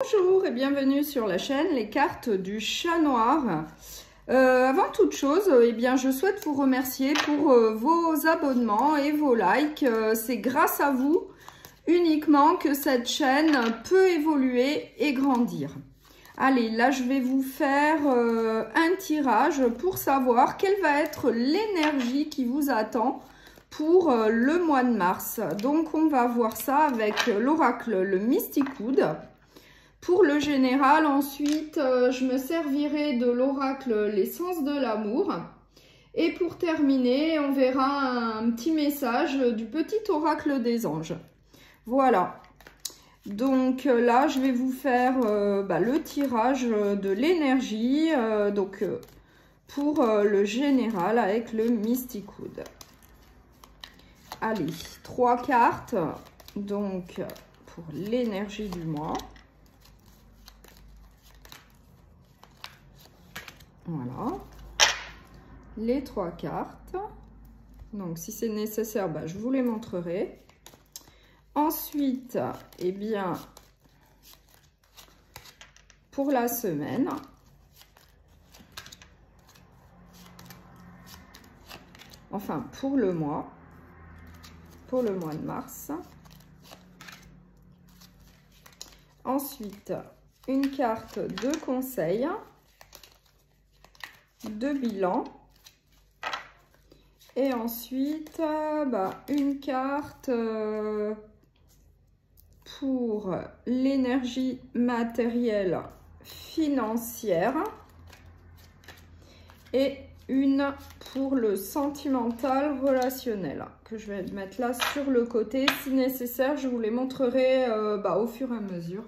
Bonjour et bienvenue sur la chaîne Les Cartes du Chat Noir. Avant toute chose, je souhaite vous remercier pour vos abonnements et vos likes. C'est grâce à vous uniquement que cette chaîne peut évoluer et grandir. Allez, là je vais vous faire un tirage pour savoir quelle va être l'énergie qui vous attend pour le mois de mars. Donc on va voir ça avec l'oracle le Mystic-Oud. Pour le général, ensuite, je me servirai de l'oracle l'essence de l'amour. Et pour terminer, on verra un petit message du petit oracle des anges. Voilà. Donc là, je vais vous faire le tirage de l'énergie pour le général avec le Mystic-Oud. Allez, 3 cartes donc pour l'énergie du mois. Voilà, les 3 cartes. Donc, si c'est nécessaire, je vous les montrerai. Ensuite, pour la semaine, enfin pour le mois de mars. Ensuite, une carte de conseil, de bilan, et ensuite une carte pour l'énergie matérielle financière et une pour le sentimental relationnel que je vais mettre là sur le côté. Si nécessaire, je vous les montrerai au fur et à mesure.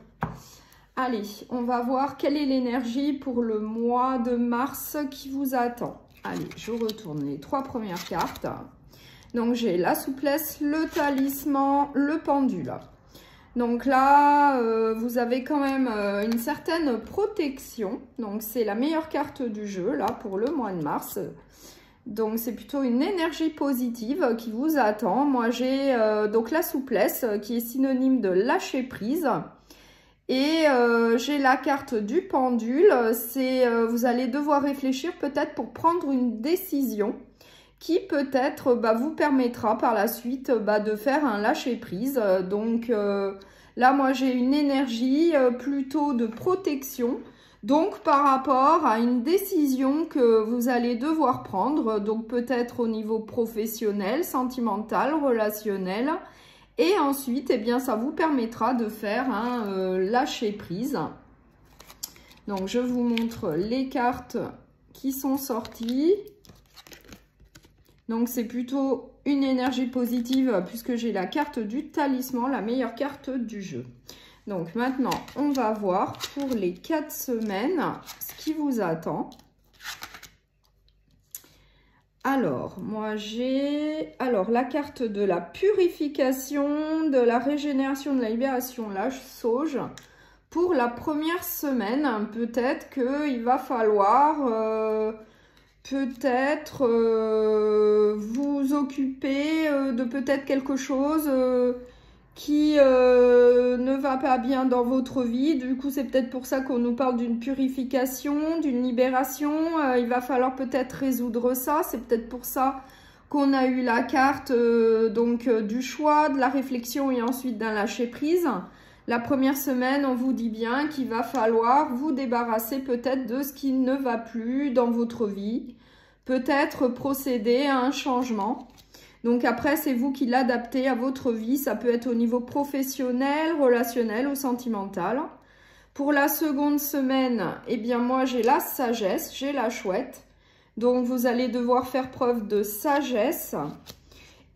Allez, on va voir quelle est l'énergie pour le mois de mars qui vous attend. Allez, je retourne les 3 premières cartes. Donc, j'ai la souplesse, le talisman, le pendule. Donc là, vous avez quand même une certaine protection. Donc, c'est la meilleure carte du jeu, là, pour le mois de mars. Donc, c'est plutôt une énergie positive qui vous attend. Moi, j'ai donc la souplesse qui est synonyme de lâcher prise. Et j'ai la carte du pendule, vous allez devoir réfléchir peut-être pour prendre une décision qui peut-être vous permettra par la suite de faire un lâcher-prise. Donc là, moi, j'ai une énergie plutôt de protection. Donc par rapport à une décision que vous allez devoir prendre, donc peut-être au niveau professionnel, sentimental, relationnel. Et ensuite, ça vous permettra de faire un lâcher-prise. Donc, je vous montre les cartes qui sont sorties. Donc, c'est plutôt une énergie positive puisque j'ai la carte du talisman, la meilleure carte du jeu. Donc, maintenant, on va voir pour les 4 semaines ce qui vous attend. Alors, moi j'ai la carte de la purification, de la régénération, de la libération, la sauge. Pour la première semaine, peut-être qu'il va falloir vous occuper de peut-être quelque chose qui ne va pas bien dans votre vie. Du coup, c'est peut-être pour ça qu'on nous parle d'une purification, d'une libération. Il va falloir peut-être résoudre ça. C'est peut-être pour ça qu'on a eu la carte du choix, de la réflexion et ensuite d'un lâcher-prise. La première semaine, on vous dit bien qu'il va falloir vous débarrasser peut-être de ce qui ne va plus dans votre vie. Peut-être procéder à un changement. Donc après, c'est vous qui l'adaptez à votre vie. Ça peut être au niveau professionnel, relationnel ou sentimental. Pour la seconde semaine, moi j'ai la sagesse, j'ai la chouette. Donc vous allez devoir faire preuve de sagesse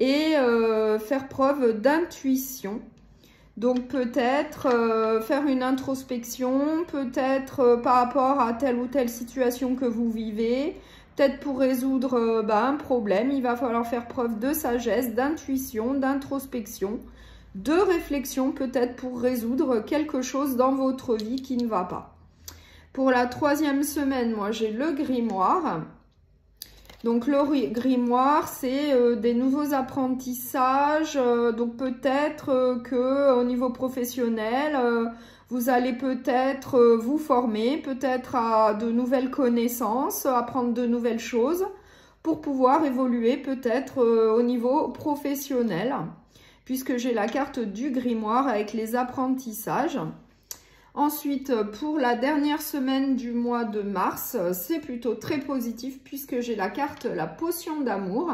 et faire preuve d'intuition. Donc peut-être faire une introspection, peut-être par rapport à telle ou telle situation que vous vivez. Peut-être pour résoudre un problème, il va falloir faire preuve de sagesse, d'intuition, d'introspection, de réflexion peut-être pour résoudre quelque chose dans votre vie qui ne va pas. Pour la 3e semaine, moi j'ai le grimoire. Donc le grimoire, c'est des nouveaux apprentissages, donc peut-être que au niveau professionnel, Vous allez peut-être vous former, peut-être à de nouvelles connaissances, apprendre de nouvelles choses pour pouvoir évoluer peut-être au niveau professionnel, puisque j'ai la carte du grimoire avec les apprentissages. Ensuite, pour la dernière semaine du mois de mars, c'est plutôt très positif puisque j'ai la carte la potion d'amour.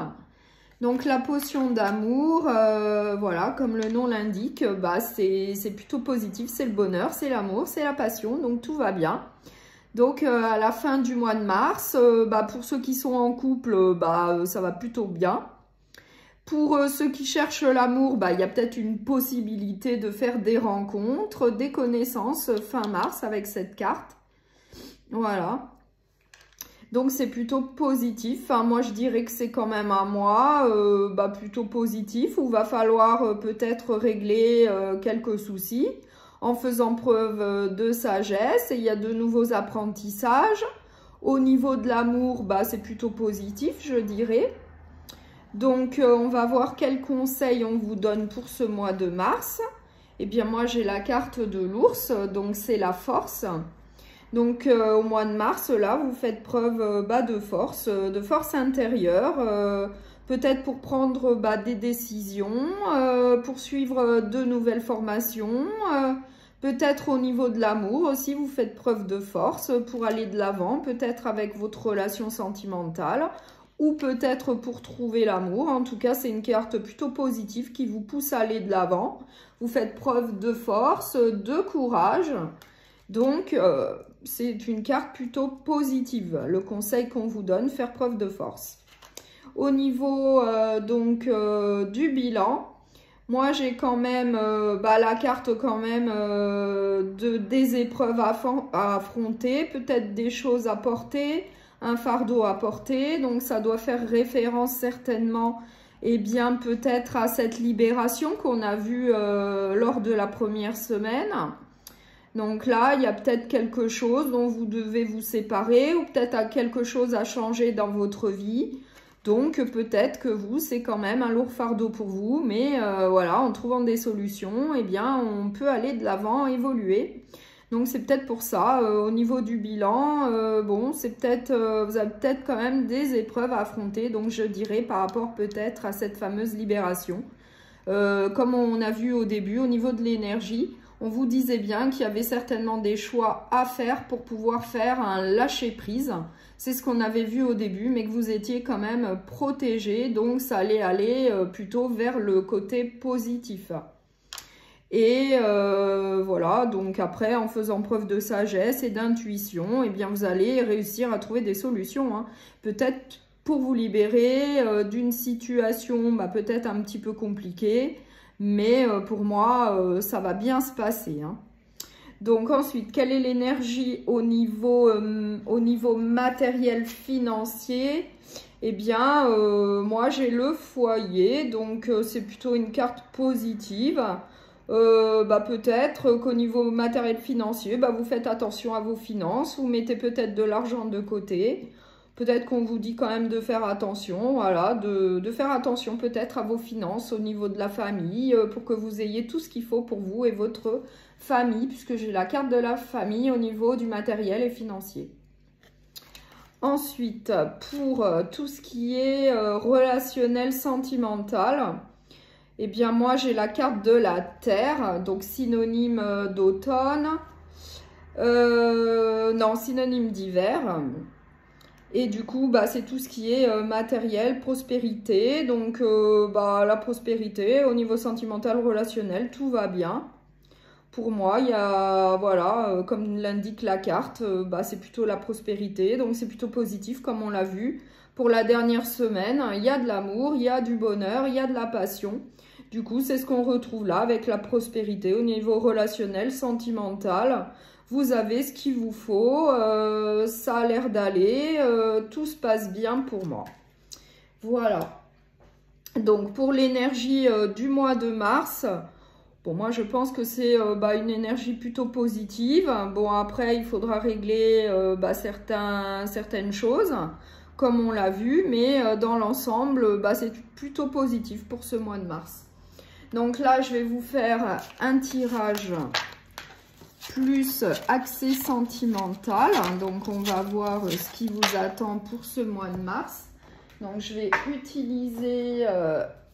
Donc la potion d'amour, voilà, comme le nom l'indique, bah, c'est plutôt positif, c'est le bonheur, c'est l'amour, c'est la passion, donc tout va bien. Donc à la fin du mois de mars, bah, pour ceux qui sont en couple, bah, ça va plutôt bien. Pour ceux qui cherchent l'amour, bah, il y a peut-être une possibilité de faire des rencontres, des connaissances fin mars avec cette carte. Voilà. Donc c'est plutôt positif. Enfin, moi je dirais que c'est quand même un mois bah, plutôt positif où va falloir peut-être régler quelques soucis en faisant preuve de sagesse. Et il y a de nouveaux apprentissages. Au niveau de l'amour, bah, c'est plutôt positif, je dirais. Donc on va voir quels conseils on vous donne pour ce mois de mars. Eh bien moi j'ai la carte de l'ours, donc c'est la force. Donc au mois de mars, là, vous faites preuve bah, de force intérieure, peut-être pour prendre bah, des décisions, pour suivre de nouvelles formations, peut-être au niveau de l'amour aussi, vous faites preuve de force pour aller de l'avant, peut-être avec votre relation sentimentale, ou peut-être pour trouver l'amour. En tout cas, c'est une carte plutôt positive qui vous pousse à aller de l'avant. Vous faites preuve de force, de courage. Donc, c'est une carte plutôt positive. Le conseil qu'on vous donne, faire preuve de force. Au niveau du bilan, moi j'ai quand même bah, la carte quand même des épreuves à affronter, peut-être des choses à porter, un fardeau à porter. Donc ça doit faire référence certainement et bien peut-être à cette libération qu'on a vue lors de la première semaine. Donc là, il y a peut-être quelque chose dont vous devez vous séparer ou peut-être quelque chose à changer dans votre vie. Donc peut-être que vous, c'est quand même un lourd fardeau pour vous. Mais voilà, en trouvant des solutions, eh bien, on peut aller de l'avant, évoluer. Donc c'est peut-être pour ça. Au niveau du bilan, bon, c'est peut-être, vous avez peut-être quand même des épreuves à affronter. Donc je dirais par rapport peut-être à cette fameuse libération. Comme on a vu au début, au niveau de l'énergie, on vous disait bien qu'il y avait certainement des choix à faire pour pouvoir faire un lâcher-prise. C'est ce qu'on avait vu au début, mais que vous étiez quand même protégé. Donc, ça allait aller plutôt vers le côté positif. Et voilà, donc après, en faisant preuve de sagesse et d'intuition, eh bien, vous allez réussir à trouver des solutions. Hein. Peut-être pour vous libérer d'une situation bah, peut-être un petit peu compliquée. Mais pour moi, ça va bien se passer. Hein. Donc ensuite, quelle est l'énergie au niveau matériel financier? Eh bien, moi j'ai le foyer, donc c'est plutôt une carte positive. Bah, peut-être qu'au niveau matériel financier, bah, vous faites attention à vos finances, vous mettez peut-être de l'argent de côté. Peut-être qu'on vous dit quand même de faire attention, voilà, de faire attention peut-être à vos finances au niveau de la famille pour que vous ayez tout ce qu'il faut pour vous et votre famille, puisque j'ai la carte de la famille au niveau du matériel et financier. Ensuite, pour tout ce qui est relationnel, sentimental, eh bien moi j'ai la carte de la terre, donc synonyme d'automne, non, synonyme d'hiver. Et du coup, bah, c'est tout ce qui est matériel, prospérité. Donc, bah, la prospérité, au niveau sentimental, relationnel, tout va bien. Pour moi, il y a, voilà, comme l'indique la carte, bah, c'est plutôt la prospérité. Donc, c'est plutôt positif, comme on l'a vu. Pour la dernière semaine, il y a de l'amour, il y a du bonheur, il y a de la passion. Du coup, c'est ce qu'on retrouve là avec la prospérité au niveau relationnel, sentimental. Vous avez ce qu'il vous faut, ça a l'air d'aller, tout se passe bien pour moi. Voilà. Donc, pour l'énergie du mois de mars, bon, moi, je pense que c'est bah, une énergie plutôt positive. Bon, après, il faudra régler bah, certaines choses, comme on l'a vu, mais dans l'ensemble, bah, c'est plutôt positif pour ce mois de mars. Donc là, je vais vous faire un tirage plus axé sentimental. Donc, on va voir ce qui vous attend pour ce mois de mars. Donc, je vais utiliser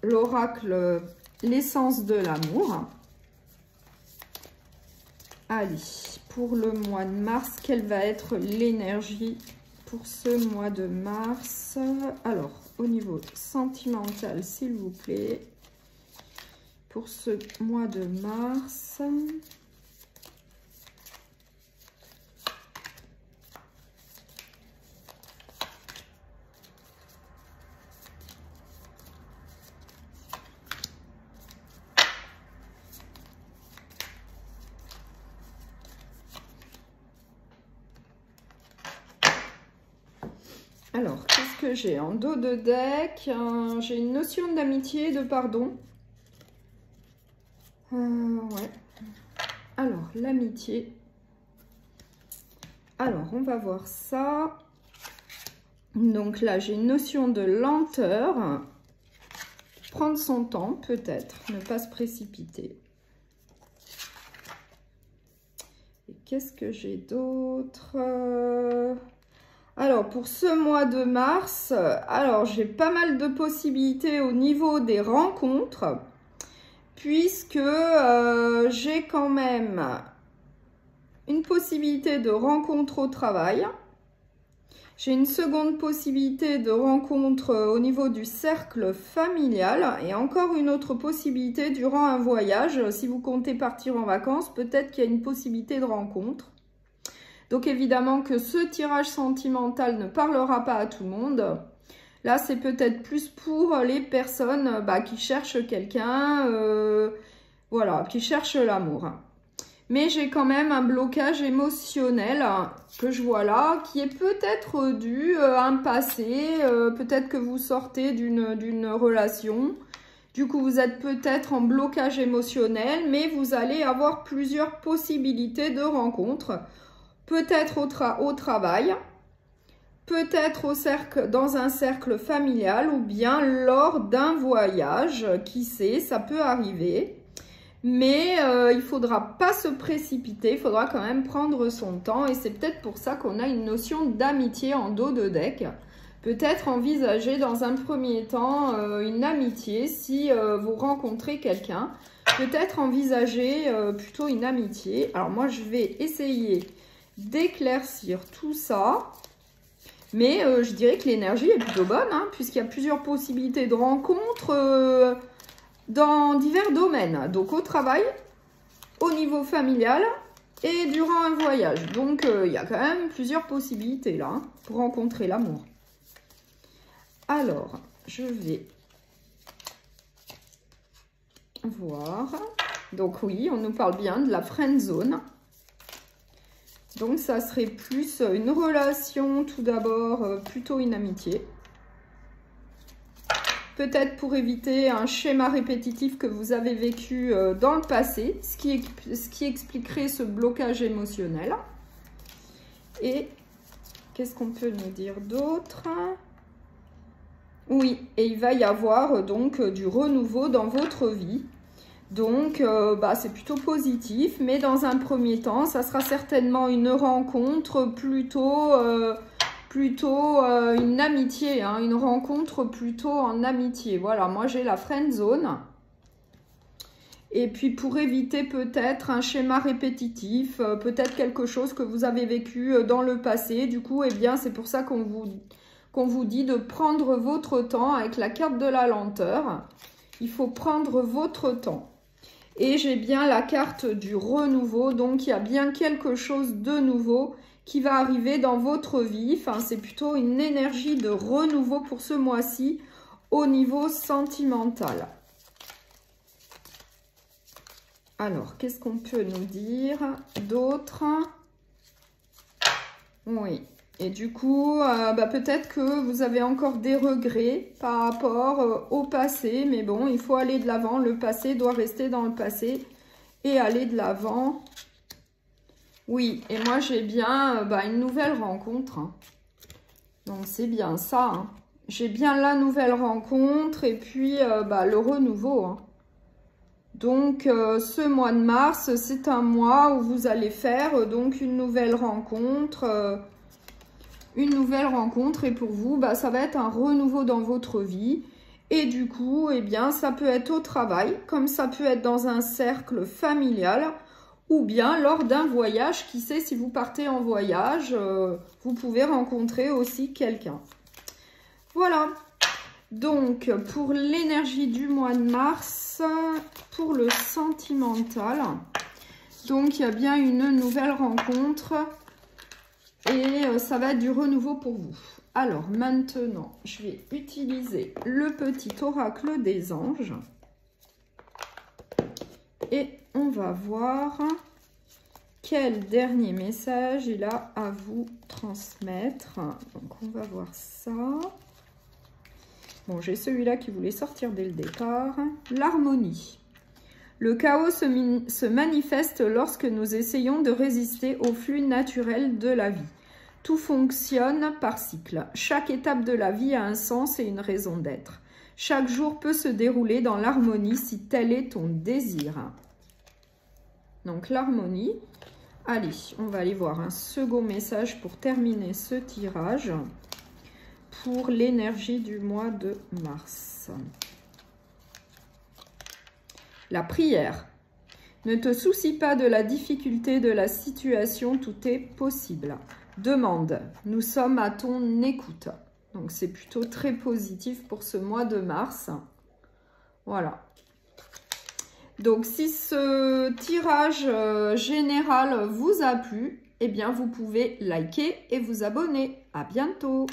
l'oracle l'essence de l'amour. Allez, pour le mois de mars, quelle va être l'énergie pour ce mois de mars? Alors, au niveau sentimental, s'il vous plaît, pour ce mois de mars. Alors, qu'est-ce que j'ai en dos de deck? J'ai une notion d'amitié et de pardon. Ouais. Alors, l'amitié. Alors, on va voir ça. Donc là, j'ai une notion de lenteur. Prendre son temps, peut-être. Ne pas se précipiter. Et qu'est-ce que j'ai d'autre? Alors, pour ce mois de mars, alors j'ai pas mal de possibilités au niveau des rencontres, puisque j'ai quand même une possibilité de rencontre au travail. J'ai une seconde possibilité de rencontre au niveau du cercle familial et encore une autre possibilité durant un voyage. Si vous comptez partir en vacances, peut-être qu'il y a une possibilité de rencontre. Donc évidemment que ce tirage sentimental ne parlera pas à tout le monde. Là, c'est peut-être plus pour les personnes qui cherchent quelqu'un, voilà, qui cherchent l'amour. Mais j'ai quand même un blocage émotionnel que je vois là, qui est peut-être dû à un passé. Peut-être que vous sortez d'une relation. Du coup, vous êtes peut-être en blocage émotionnel, mais vous allez avoir plusieurs possibilités de rencontres. Peut-être au travail, peut-être dans un cercle familial ou bien lors d'un voyage, qui sait, ça peut arriver. Mais il ne faudra pas se précipiter, il faudra quand même prendre son temps et c'est peut-être pour ça qu'on a une notion d'amitié en dos de deck. Peut-être envisager dans un premier temps une amitié si vous rencontrez quelqu'un. Peut-être envisager plutôt une amitié. Alors moi je vais essayer d'éclaircir tout ça, mais je dirais que l'énergie est plutôt bonne, hein, puisqu'il y a plusieurs possibilités de rencontres dans divers domaines, donc au travail, au niveau familial et durant un voyage. Donc il y a quand même plusieurs possibilités là, hein, pour rencontrer l'amour. Alors, je vais voir. Donc oui, on nous parle bien de la friend zone. Donc, ça serait plus une relation, tout d'abord, plutôt une amitié. Peut-être pour éviter un schéma répétitif que vous avez vécu dans le passé, ce qui expliquerait ce blocage émotionnel. Et qu'est-ce qu'on peut nous dire d'autre? Oui, et il va y avoir donc du renouveau dans votre vie. Donc, c'est plutôt positif, mais dans un premier temps, ça sera certainement une rencontre plutôt une amitié, hein, une rencontre plutôt en amitié. Voilà, moi j'ai la friend zone. Et puis pour éviter peut-être un schéma répétitif, peut-être quelque chose que vous avez vécu dans le passé. Du coup, eh bien, c'est pour ça qu'on vous dit de prendre votre temps avec la carte de la lenteur. Il faut prendre votre temps. Et j'ai bien la carte du renouveau, donc il y a bien quelque chose de nouveau qui va arriver dans votre vie. Enfin, c'est plutôt une énergie de renouveau pour ce mois-ci au niveau sentimental. Alors, qu'est-ce qu'on peut nous dire d'autre? Oui. Et du coup, peut-être que vous avez encore des regrets par rapport au passé. Mais bon, il faut aller de l'avant. Le passé doit rester dans le passé et aller de l'avant. Oui, et moi j'ai bien une nouvelle rencontre. Hein. Donc c'est bien ça. Hein. J'ai bien la nouvelle rencontre et puis le renouveau. Hein. Donc, ce mois de mars, c'est un mois où vous allez faire donc une nouvelle rencontre. Et pour vous, bah, ça va être un renouveau dans votre vie. Et du coup, eh bien, ça peut être au travail, comme ça peut être dans un cercle familial ou bien lors d'un voyage. Qui sait, si vous partez en voyage, vous pouvez rencontrer aussi quelqu'un. Voilà. Donc, pour l'énergie du mois de mars, pour le sentimental, donc il y a bien une nouvelle rencontre et ça va être du renouveau pour vous. Alors, maintenant, je vais utiliser le petit oracle des anges et on va voir quel dernier message il a à vous transmettre. Donc, on va voir ça. Bon, j'ai celui-là qui voulait sortir dès le départ. L'harmonie. Le chaos se manifeste lorsque nous essayons de résister au flux naturel de la vie. Tout fonctionne par cycle. Chaque étape de la vie a un sens et une raison d'être. Chaque jour peut se dérouler dans l'harmonie si tel est ton désir. Donc l'harmonie. Allez, on va aller voir un second message pour terminer ce tirage. Pour l'énergie du mois de mars. La prière. Ne te soucie pas de la difficulté de la situation, tout est possible. Demande. Nous sommes à ton écoute. Donc, c'est plutôt très positif pour ce mois de mars. Voilà. Donc, si ce tirage général vous a plu, eh bien, vous pouvez liker et vous abonner. À bientôt!